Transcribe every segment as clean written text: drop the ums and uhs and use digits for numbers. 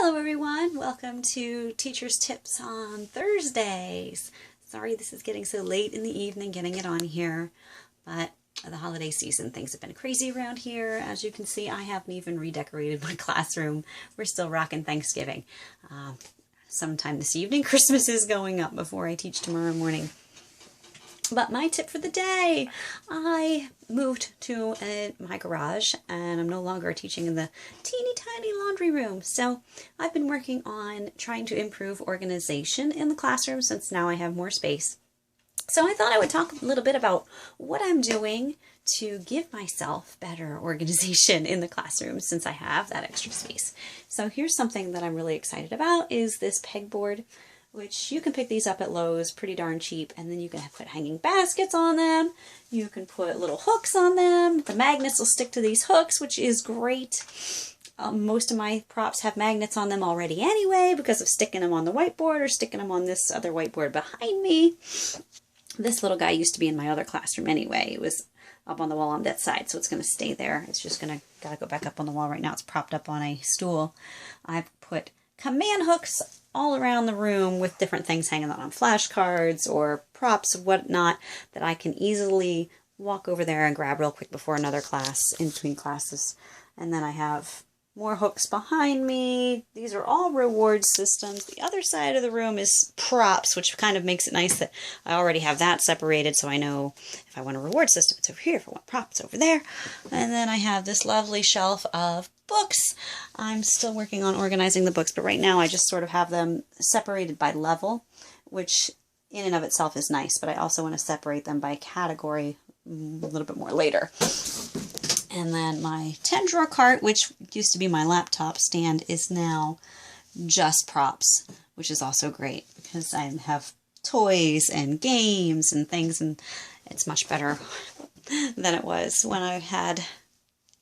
Hello everyone, welcome to Teacher's Tips on Thursdays. Sorry this is getting so late in the evening getting it on here, but the holiday season things have been crazy around here. As you can see, I haven't even redecorated my classroom. We're still rocking Thanksgiving. Sometime this evening, Christmas is going up before I teach tomorrow morning. But my tip for the day, I moved to my garage and I'm no longer teaching in the teeny tiny laundry room. So I've been working on trying to improve organization in the classroom since now I have more space. So I thought I would talk a little bit about what I'm doing to give myself better organization in the classroom since I have that extra space. So here's something that I'm really excited about is this pegboard, which you can pick these up at Lowe's, pretty darn cheap, and then you can put hanging baskets on them. You can put little hooks on them. The magnets will stick to these hooks, which is great. Most of my props have magnets on them already anyway because of sticking them on the whiteboard or sticking them on this other whiteboard behind me. This little guy used to be in my other classroom anyway. It was up on the wall on that side, so it's going to stay there. It's just gotta go back up on the wall right now. It's propped up on a stool. I've put command hooks all around the room with different things hanging on flashcards or props, whatnot, that I can easily walk over there and grab real quick before another class, in between classes. And then I have more hooks behind me. These are all reward systems. The other side of the room is props, which kind of makes it nice that I already have that separated, so I know if I want a reward system, it's over here. If I want props, it's over there. And then I have this lovely shelf of books. I'm still working on organizing the books, but right now I just sort of have them separated by level, which in and of itself is nice, but I also want to separate them by category a little bit more later. And then my 10-drawer cart, which used to be my laptop stand, is now just props, which is also great because I have toys and games and things, and it's much better than it was when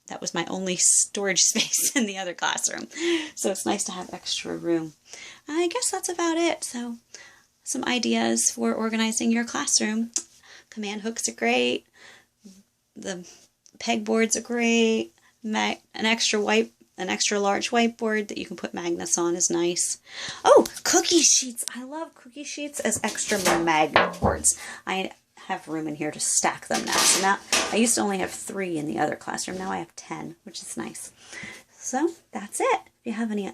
that was my only storage space in the other classroom. So it's nice to have extra room. I guess that's about it. So some ideas for organizing your classroom. Command hooks are great. The pegboards are great. An extra large whiteboard that you can put magnets on is nice. Oh, cookie sheets. I love cookie sheets as extra magnet boards. I have room in here to stack them now. So now I used to only have 3 in the other classroom. Now I have 10, which is nice. So that's it. If you have any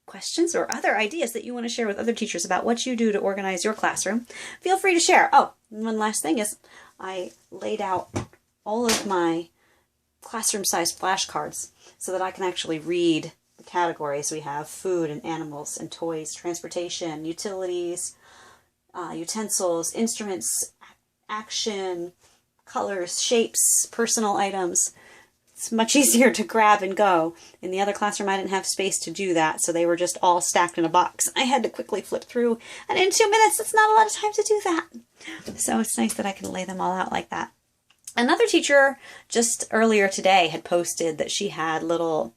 questions or other ideas that you want to share with other teachers about what you do to organize your classroom, feel free to share. Oh, one last thing is I laid out all of my classroom-sized flashcards so that I can actually read the categories. We have food and animals and toys, transportation, utilities, utensils, instruments, action, colors, shapes, personal items. It's much easier to grab and go. In the other classroom, I didn't have space to do that, so they were just all stacked in a box. I had to quickly flip through, and in 2 minutes, it's not a lot of time to do that. So it's nice that I can lay them all out like that. Another teacher just earlier today had posted that she had little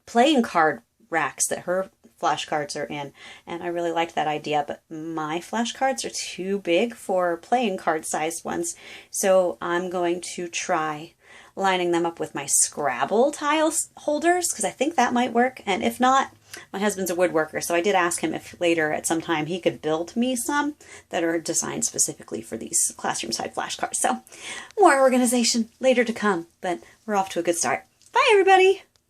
playing card racks that her flashcards are in, and I really liked that idea, but my flashcards are too big for playing card sized ones, so I'm going to try lining them up with my Scrabble tile holders because I think that might work, and if not, my husband's a woodworker, so I did ask him if later at some time he could build me some that are designed specifically for these classroom-side flashcards. So more organization later to come, but we're off to a good start. Bye, everybody!